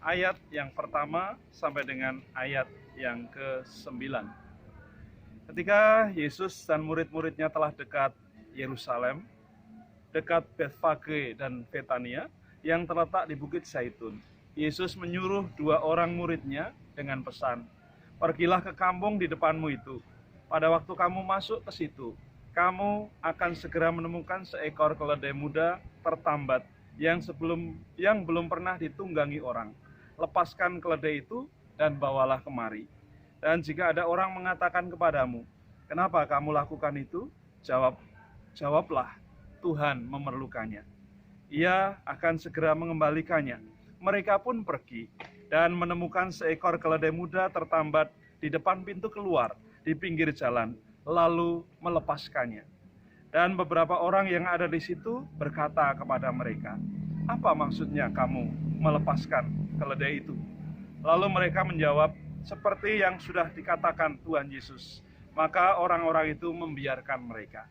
ayat yang pertama sampai dengan ayat yang ke-9. Ketika Yesus dan murid-muridnya telah dekat Yerusalem, dekat Betfage dan Betania yang terletak di Bukit Zaitun, Yesus menyuruh 2 orang muridnya dengan pesan, "Pergilah ke kampung di depanmu itu. Pada waktu kamu masuk ke situ, kamu akan segera menemukan seekor keledai muda tertambat yang belum pernah ditunggangi orang. Lepaskan keledai itu dan bawalah kemari. Dan jika ada orang mengatakan kepadamu, 'Kenapa kamu lakukan itu?' Jawablah, 'Tuhan memerlukannya. Ia akan segera mengembalikannya.' Mereka pun pergi dan menemukan seekor keledai muda tertambat di depan pintu keluar di pinggir jalan, lalu melepaskannya. Dan beberapa orang yang ada di situ berkata kepada mereka, 'Apa maksudnya kamu melepaskan keledai itu?' Lalu mereka menjawab, 'Seperti yang sudah dikatakan Tuhan Yesus.' Maka orang-orang itu membiarkan mereka.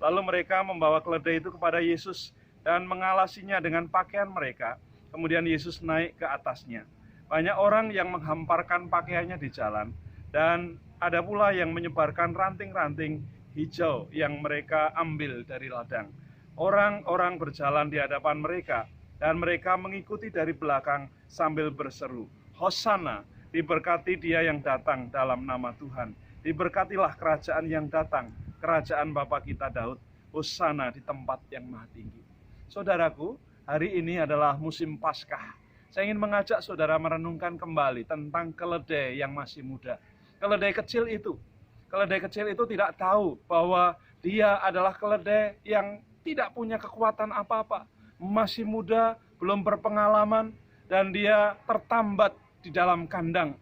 Lalu mereka membawa keledai itu kepada Yesus dan mengalasinya dengan pakaian mereka. Kemudian Yesus naik ke atasnya. Banyak orang yang menghamparkan pakaiannya di jalan, dan ada pula yang menyebarkan ranting-ranting hijau yang mereka ambil dari ladang. Orang-orang berjalan di hadapan mereka, dan mereka mengikuti dari belakang sambil berseru, 'Hosana, diberkati Dia yang datang dalam nama Tuhan. Diberkatilah kerajaan yang datang, kerajaan Bapa kita Daud. Hosana di tempat yang maha tinggi.'" Saudaraku, hari ini adalah musim Paskah. Saya ingin mengajak saudara merenungkan kembali tentang keledai yang masih muda. Keledai kecil itu tidak tahu bahwa dia adalah keledai yang tidak punya kekuatan apa-apa. Masih muda, belum berpengalaman, dan dia tertambat di dalam kandang.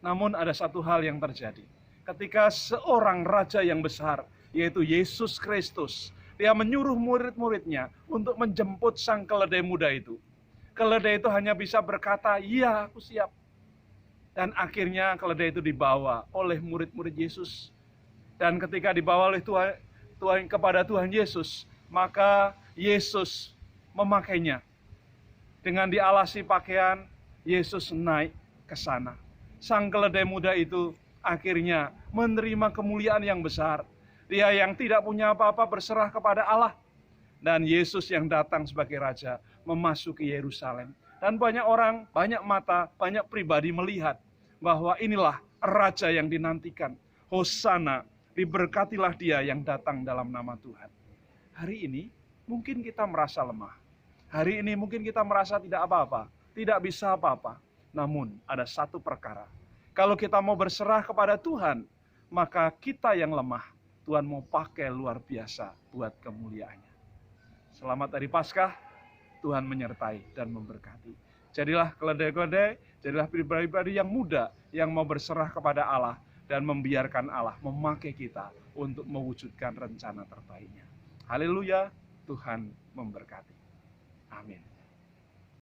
Namun ada satu hal yang terjadi. Ketika seorang raja yang besar, yaitu Yesus Kristus, dia menyuruh murid-muridnya untuk menjemput sang keledai muda itu. Keledai itu hanya bisa berkata, "Iya, aku siap." Dan akhirnya keledai itu dibawa oleh murid-murid Yesus. Dan ketika dibawa oleh Tuhan kepada Tuhan Yesus, maka Yesus memakainya. Dengan dialasi pakaian, Yesus naik ke sana. Sang keledai muda itu akhirnya menerima kemuliaan yang besar. Dia yang tidak punya apa-apa berserah kepada Allah. Dan Yesus yang datang sebagai Raja memasuki Yerusalem. Dan banyak orang, banyak mata, banyak pribadi melihat bahwa inilah Raja yang dinantikan. Hosana, diberkatilah Dia yang datang dalam nama Tuhan. Hari ini mungkin kita merasa lemah. Hari ini mungkin kita merasa tidak apa-apa, tidak bisa apa-apa. Namun ada satu perkara. Kalau kita mau berserah kepada Tuhan, maka kita yang lemah, Tuhan mau pakai luar biasa buat kemuliaannya. Selamat hari Paskah, Tuhan menyertai dan memberkati. Jadilah keledai-keledai, jadilah pribadi-pribadi yang muda, yang mau berserah kepada Allah, dan membiarkan Allah memakai kita untuk mewujudkan rencana terbaiknya. Haleluya, Tuhan memberkati. Amin.